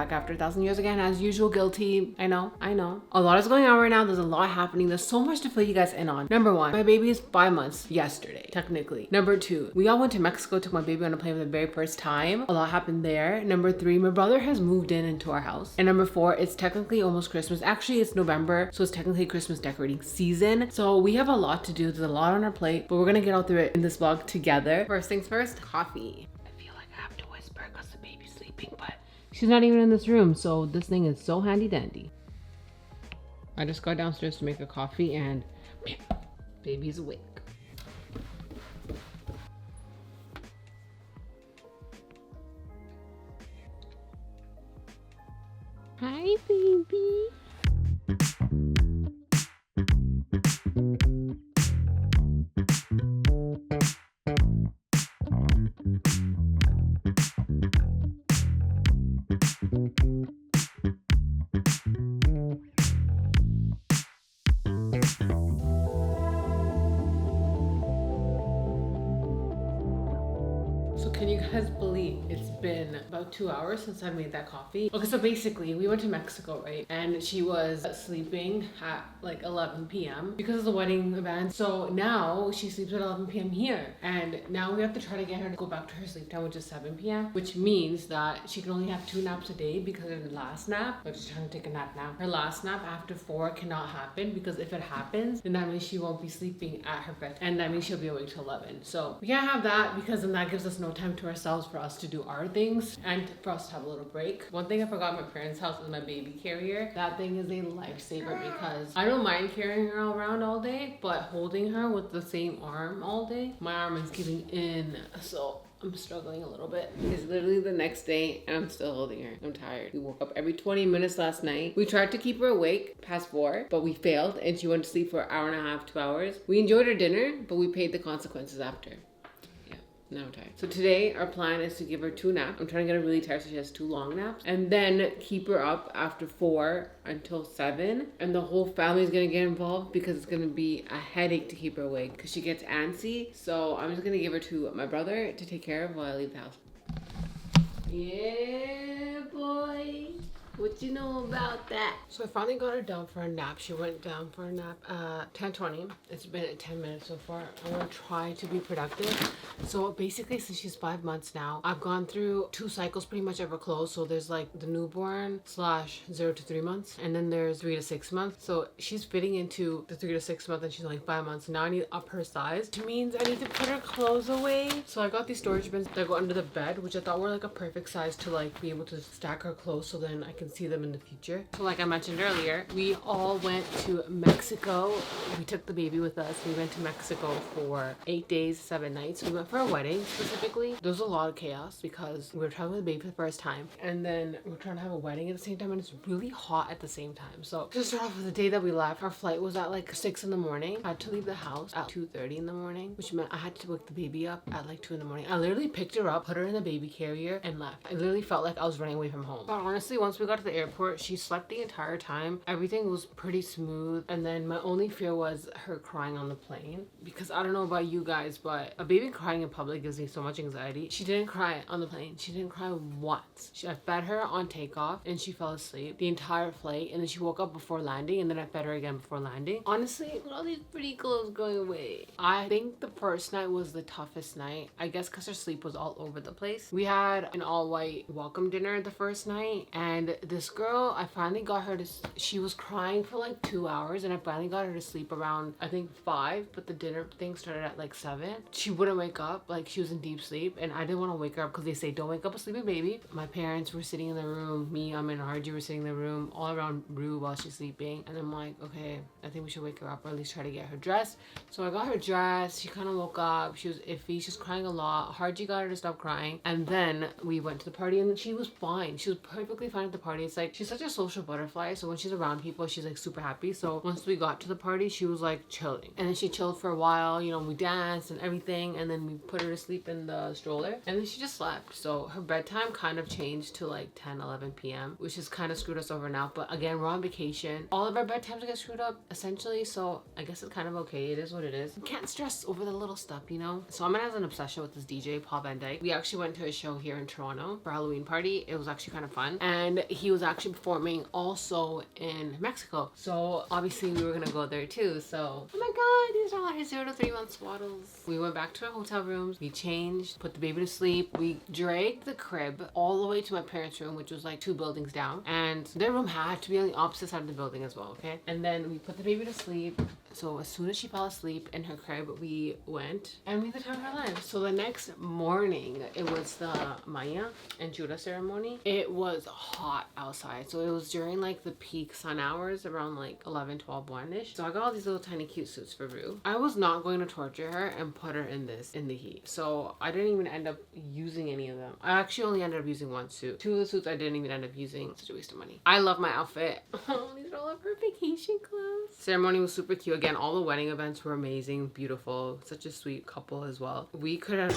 back after 1,000 years again, as usual, guilty. I know. A lot is going on right now. There's a lot happening. There's so much to fill you guys in on. Number one, my baby is 5 months yesterday, technically. Number two, we all went to Mexico, took my baby on a plane for the very first time. A lot happened there. Number three, my brother has moved into our house. And number four, it's technically almost Christmas. Actually, it's November, so it's technically Christmas decorating season. So we have a lot to do. There's a lot on our plate, but we're gonna get all through it in this vlog together. First things first, coffee. I feel like I have to whisper because the baby's sleeping, but she's not even in this room, so this thing is so handy dandy. I just got downstairs to make a coffee and baby's awake. Hi, baby. So can you guys believe it's been about 2 hours since I made that coffee? Okay, so basically we went to Mexico, right? And she was sleeping at like 11 p.m. because of the wedding event. So now she sleeps at 11 p.m. here. And now we have to try to get her to go back to her sleep time, which is 7 p.m. Which means that she can only have 2 naps a day because her last nap, like she's trying to take a nap now. Her last nap after 4 cannot happen because if it happens, then that means she won't be sleeping at her bed. And that means she'll be awake till 11. So we can't have that because then that gives us no time to ourselves for us to do our things and for us to have a little break. One thing I forgot at my parents' house is my baby carrier. That thing is a lifesaver because I don't mind carrying her around all day, but holding her with the same arm all day, my arm is giving in. So I'm struggling a little bit. It's literally the next day and I'm still holding her. I'm tired. We woke up every 20 minutes last night. We tried to keep her awake past 4, but we failed and she went to sleep for an hour and a half, 2 hours. We enjoyed her dinner, but we paid the consequences after. Now I'm tired. So today our plan is to give her 2 naps. I'm trying to get her really tired so she has 2 long naps. And then keep her up after 4 until 7. And the whole family is going to get involved because it's going to be a headache to keep her awake because she gets antsy. So I'm just going to give her to my brother to take care of while I leave the house. Yeah, boy. What you know about that? So I finally got her down for a nap. She went down for a nap at 10:20. It's been 10 minutes so far. I'm gonna try to be productive. So basically, since she's 5 months now, I've gone through 2 cycles pretty much ever close. So there's like the newborn / 0 to 3 months, and then there's 3 to 6 months. So she's fitting into the 3 to 6 months, and she's only 5 months. Now I need to up her size, which means I need to put her clothes away. So I got these storage bins that go under the bed, which I thought were like a perfect size to like be able to stack her clothes, so then I can see them in the future. So like I mentioned earlier, we all went to Mexico. We took the baby with us. We went to Mexico for 8 days, 7 nights. We went for a wedding specifically. There was a lot of chaos because we were traveling with the baby for the first time, and then we're trying to have a wedding at the same time, and it's really hot at the same time. So to start off with, the day that we left, our flight was at like 6 in the morning. I had to leave the house at 2:30 in the morning, which meant I had to wake the baby up at like 2 in the morning. I literally picked her up, put her in the baby carrier, and left. I literally felt like I was running away from home. But honestly, once we got to the airport, she slept the entire time. Everything was pretty smooth. And then my only fear was her crying on the plane, because I don't know about you guys, but a baby crying in public gives me so much anxiety. She didn't cry on the plane. She didn't cry once. I fed her on takeoff and she fell asleep the entire flight, and then she woke up before landing, and then I fed her again before landing. Honestly, all these pretty clothes going away. I think the first night was the toughest night, I guess because her sleep was all over the place. We had an all-white welcome dinner the first night, and this girl, I finally got her to, she was crying for like 2 hours, and I finally got her to sleep around I think 5, but the dinner thing started at like 7. She wouldn't wake up, like she was in deep sleep, and I didn't want to wake her up because they say don't wake up a sleeping baby. My parents were sitting in the room, me, and Arji were sitting in the room all around Rue while she's sleeping, and I'm like, okay, I think we should wake her up, or at least try to get her dressed. So I got her dressed. She kind of woke up. She was iffy. She was crying a lot. Harji got her to stop crying, and then we went to the party, and she was fine. She was perfectly fine at the party. It's like she's such a social butterfly, so when she's around people, she's like super happy. So once we got to the party, she was like chilling, and then she chilled for a while. You know, we danced and everything, and then we put her to sleep in the stroller, and then she just slept. So her bedtime kind of changed to like 10-11 p.m., which has kind of screwed us over now. But again, we're on vacation. All of our bedtimes get screwed up essentially, so I guess it's kind of okay. It is what it is. You can't stress over the little stuff, you know. So I'm has an obsession with this DJ Paul Van Dyke. We actually went to a show here in Toronto for a Halloween party. It was actually kind of fun, and he was actually performing also in Mexico. So obviously we were gonna go there too. So, oh my god, these are all our 0 to 3 month swaddles. We went back to our hotel rooms, we changed, put the baby to sleep. We dragged the crib all the way to my parents' room, which was like 2 buildings down. And their room had to be on the opposite side of the building as well, okay? And then we put the baby to sleep. So as soon as she fell asleep in her crib, we went and we had the time of our lives. So the next morning, it was the Maya and Judah ceremony. It was hot outside. So it was during like the peak sun hours around like 11, 12, 1-ish. So I got all these little tiny cute suits for Rue. I was not going to torture her and put her in this in the heat. So I didn't even end up using any of them. I actually only ended up using 1 suit. 2 of the suits I didn't even end up using. Such a waste of money. I love my outfit. Oh, these are all of her vacation clothes. Ceremony was super cute. Again, all the wedding events were amazing, beautiful. Such a sweet couple as well. We could have...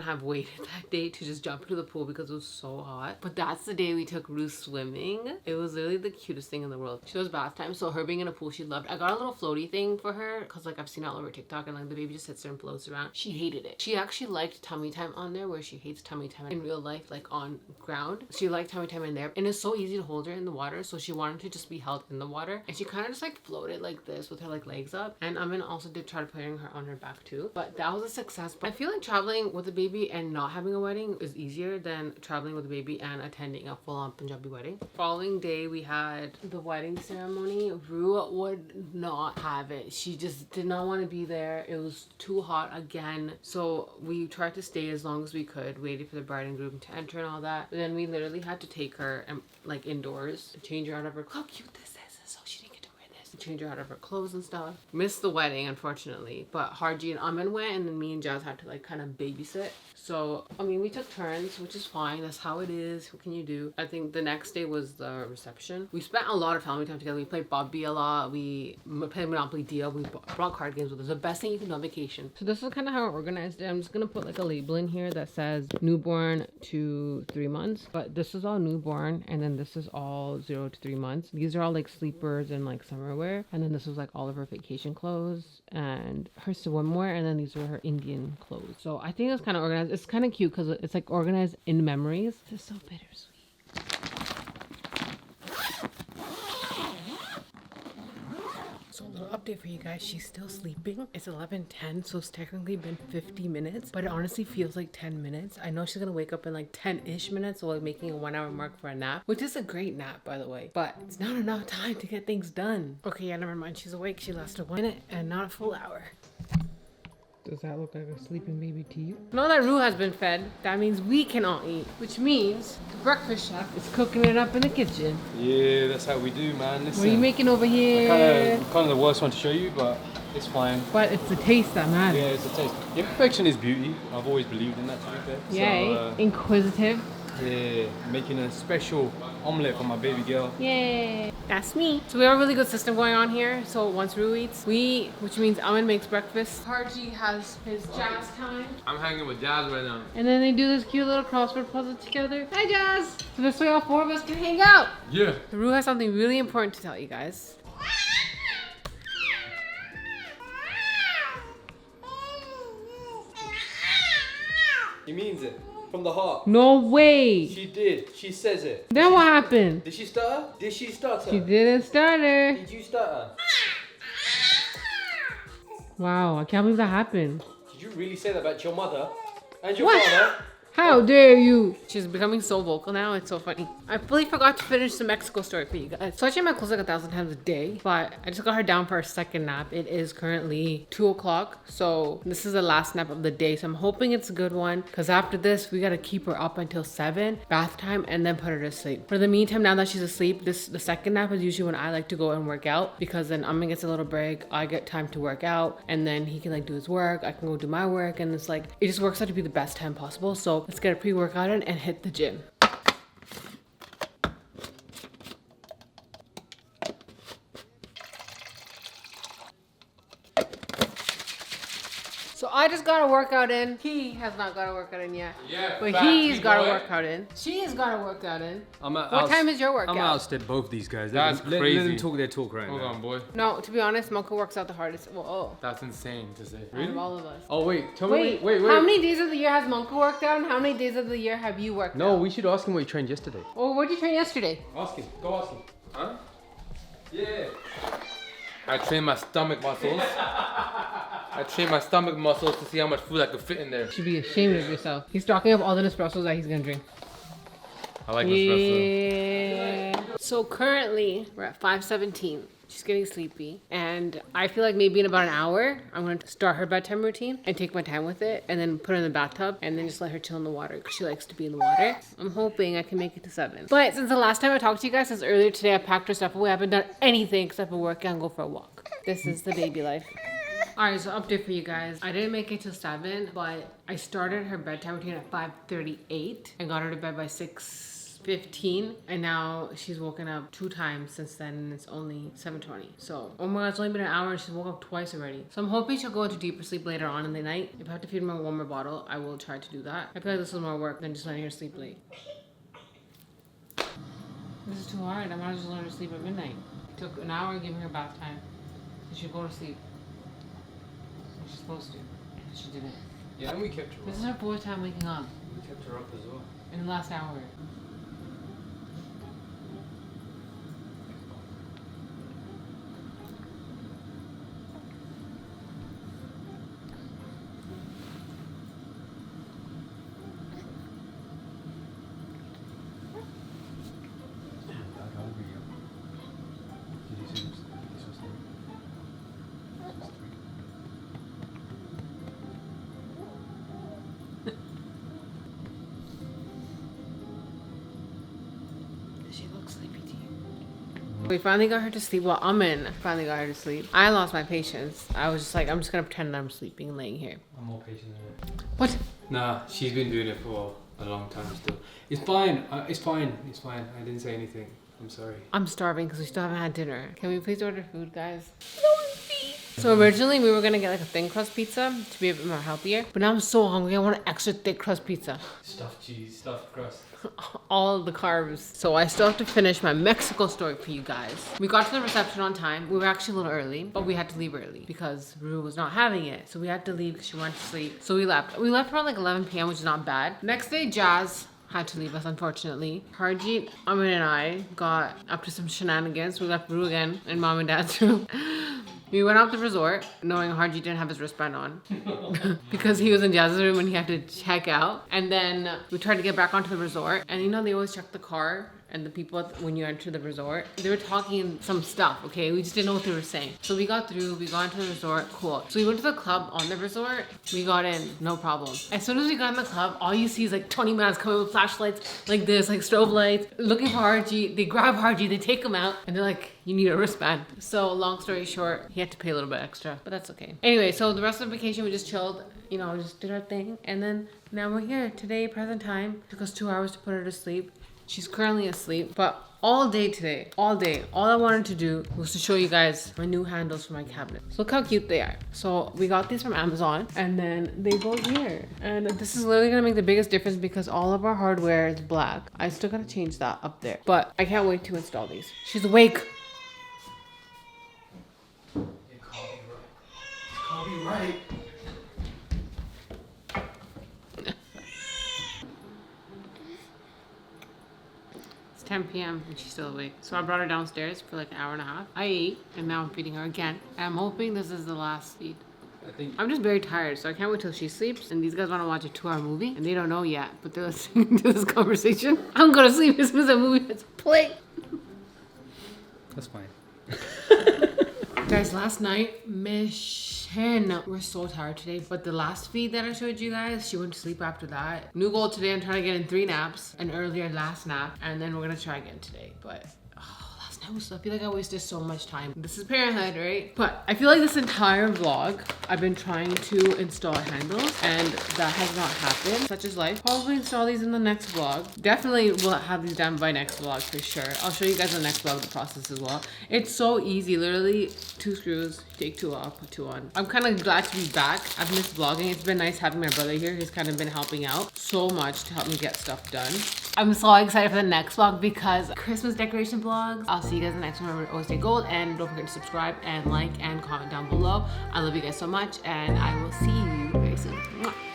have waited that day to just jump into the pool because it was so hot. But that's the day we took Ruth swimming. It was literally the cutest thing in the world. She was bath time, so her being in a pool she loved. I got a little floaty thing for her because like I've seen it all over TikTok, and like the baby just sits there and floats around. She hated it. She actually liked tummy time on there, where she hates tummy time in real life, like on ground. She liked tummy time in there, and it's so easy to hold her in the water, so she wanted to just be held in the water. And she kind of just like floated like this with her like legs up. And Amin also did try putting her on her back too, but that was a success. But I feel like traveling with a baby and not having a wedding is easier than traveling with a baby and attending a full-on Punjabi wedding. Following day we had the wedding ceremony. Rue would not have it. She just did not want to be there. It was too hot again. So we tried to stay as long as we could, waiting for the bride and groom to enter and all that. But then we literally had to take her and like indoors, change her out of her... How cute this is. So she didn't get to wear this. Change her out of her clothes and stuff. Missed the wedding, unfortunately. But Harji and Amin went, and then me and Jazz had to like kind of babysit. So, I mean, we took turns, which is fine. That's how it is. What can you do? I think the next day was the reception. We spent a lot of family time together. We played Bobby a lot. We played Monopoly Deal. We brought card games with us. The best thing you can do on vacation. So this is kind of how I organized it. I'm just going to put like a label in here that says newborn to 3 months. But this is all newborn. And then this is all 0 to 3 months. These are all like sleepers and like summer wear. And then this was like all of her vacation clothes and her swimwear. And then these were her Indian clothes. So I think it's kind of organized. It's kind of cute because it's like organized in memories. This is so bittersweet. So a little update for you guys. She's still sleeping. It's 11:10, so it's technically been 50 minutes, but it honestly feels like 10 minutes. I know she's gonna wake up in like 10-ish minutes, so like making a 1 hour mark for a nap, which is a great nap, by the way, but it's not enough time to get things done. Okay, yeah, never mind. She's awake. She lasted 1 minute and not a full hour. Does that look like a sleeping baby to you? Now that Rue has been fed, that means we can all eat, which means the breakfast chef is cooking it up in the kitchen. Yeah, that's how we do, man. Listen, what are you making over here? Kind of the worst one to show you, but it's fine. But it's the taste that matters. Yeah, it's the taste. Imperfection is beauty. I've always believed in that, to be fair. Yay. So, inquisitive. Yeah, making a special omelette for my baby girl. Yay. That's me. So we have a really good system going on here. So once Rue eats, we eat, which means Amin makes breakfast. Harji has his Jazz time. I'm hanging with Jazz right now. And then they do this cute little crossword puzzle together. Hi, Jazz. So this way all 4 of us can hang out. Yeah. Rue has something really important to tell you guys. He means it. From the heart. No way. She did. She says it. Then what happened? Did she stutter? Did she stutter? She didn't stutter. Did you stutter? Wow, I can't believe that happened. Did you really say that about your mother and your father? How dare you? She's becoming so vocal now. It's so funny. I fully forgot to finish the Mexico story for you guys. So I change my clothes like 1,000 times a day, but I just got her down for a second nap. It is currently 2 o'clock. So this is the last nap of the day. So I'm hoping it's a good one, because after this, we got to keep her up until 7, bath time, and then put her to sleep. For the meantime, now that she's asleep, the second nap is usually when I like to go and work out, because then Amin gets a little break. I get time to work out, and then he can like do his work. I can go do my work, and it's like, it just works out to be the best time possible. So let's get a pre-workout in and hit the gym. So I just got a workout in. He has not got a workout in yet. Yeah, but he's got a workout in. She's got a workout in. What time is your workout? I'm gonna outstep both these guys. That's crazy. Let them talk their talk right Hold now. on, boy. No, to be honest, Mocha works out the hardest. Well, oh. That's insane to say. Out of all of us. Oh wait, tell Wait, me. Wait. How many days of the year has Mocha worked out, and how many days of the year have you worked out? No, we should ask him what he trained yesterday. Well, what did you train yesterday? Ask him. Go ask him. Huh? Yeah. I train my stomach muscles. I train my stomach muscles to see how much food I can fit in there. You should be ashamed of yourself. He's stocking up all the Nespressos that he's gonna drink. I like espresso. Yeah. So currently we're at 5:17. She's getting sleepy, and I feel like maybe in about an hour I'm going to start her bedtime routine and take my time with it, and then put her in the bathtub and then just let her chill in the water because she likes to be in the water. I'm hoping I can make it to 7. But since the last time I talked to you guys, since earlier today I packed her stuff away, I haven't done anything except for work and go for a walk. This is the baby life. Alright, so update for you guys. I didn't make it till 7, but I started her bedtime routine at 5:38 and got her to bed by 6:15, and now she's woken up 2 times since then, and it's only 7:20. So, oh my god, it's only been an hour and she's woke up twice already. So I'm hoping she'll go into deeper sleep later on in the night. If I have to feed her a warmer bottle, I will try to do that. I feel like this is more work than just letting her sleep late. This is too hard. I might as well let her sleep at midnight. It took an hour giving her bath time. So she'll go to sleep. She's supposed to. But she didn't. Yeah, and we kept her This up. is her 4th time waking up We kept her up as well. in the last hour. She looks sleepy to you. We finally got her to sleep. Well, Amin finally got her to sleep. I lost my patience. I was just like, I'm just gonna pretend that I'm sleeping and laying here. I'm more patient than her. What? Nah, she's been doing it for a long time still. It's fine. It's fine. It's fine. I didn't say anything. I'm sorry. I'm starving because we still haven't had dinner. Can we please order food, guys? So originally we were gonna get like a thin crust pizza to be a bit more healthier, but now I'm so hungry. I want an extra thick crust pizza. Stuffed cheese, stuffed crust. All the carbs. So I still have to finish my Mexico story for you guys. We got to the reception on time. We were actually a little early, but we had to leave early because Rue was not having it. So we had to leave because she went to sleep. So we left. We left around like 11 p.m., which is not bad. Next day, Jazz had to leave us, unfortunately. Harjeet, Amin, and I got up to some shenanigans. We left Rue again in mom and dad's room. We went out to the resort knowing Harjeet didn't have his wristband on because he was in Jazz's room and he had to check out. And then we tried to get back onto the resort, and you know they always check the car and the people when you enter the resort. They were talking some stuff, okay? We just didn't know what they were saying. So we got through, we got into the resort, cool. So we went to the club on the resort. We got in, no problem. As soon as we got in the club, all you see is like 20 minutes coming with flashlights like this, like strobe lights, looking for Harjeet. They grab Harjeet, they take him out, and they're like, you need a wristband. So long story short, he had to pay a little bit extra, but that's okay. Anyway, so the rest of the vacation we just chilled, you know, just did our thing. And then now we're here today, present time. Took us 2 hours to put her to sleep. She's currently asleep, but all day today, all day, all I wanted to do was to show you guys my new handles for my cabinets. Look how cute they are. So we got these from Amazon, and then they go here. And this is literally gonna make the biggest difference because all of our hardware is black. I still gotta change that up there, but I can't wait to install these. She's awake. It can't be right. It's 10 p.m. and she's still awake. So I brought her downstairs for like an hour and a half. I ate, and now I'm feeding her again. And I'm hoping this is the last feed. I'm just very tired, so I can't wait till she sleeps. And these guys want to watch a 2-hour movie, and they don't know yet, but they're listening to this conversation. I'm gonna sleep as soon as the movie hits play. That's fine. Guys, last night, we're so tired today, but the last feed that I showed you guys, she went to sleep after that. New goal today, I'm trying to get in 3 naps, an earlier last nap, and then we're gonna try again today, but last night I feel like I wasted so much time. This is parenthood, right? But I feel like this entire vlog, I've been trying to install handles, and that has not happened. Such is life. Probably install these in the next vlog. Definitely will have these done by next vlog for sure. I'll show you guys in the next vlog the process as well. It's so easy, literally 2 screws. Take two off, put two on. I'm kind of glad to be back. I've missed vlogging. It's been nice having my brother here. He's kind of been helping out so much to help me get stuff done. I'm so excited for the next vlog because Christmas decoration vlogs. I'll see you guys in the next one. Remember to always stay gold and don't forget to subscribe and like and comment down below. I love you guys so much and I will see you very soon. Mwah.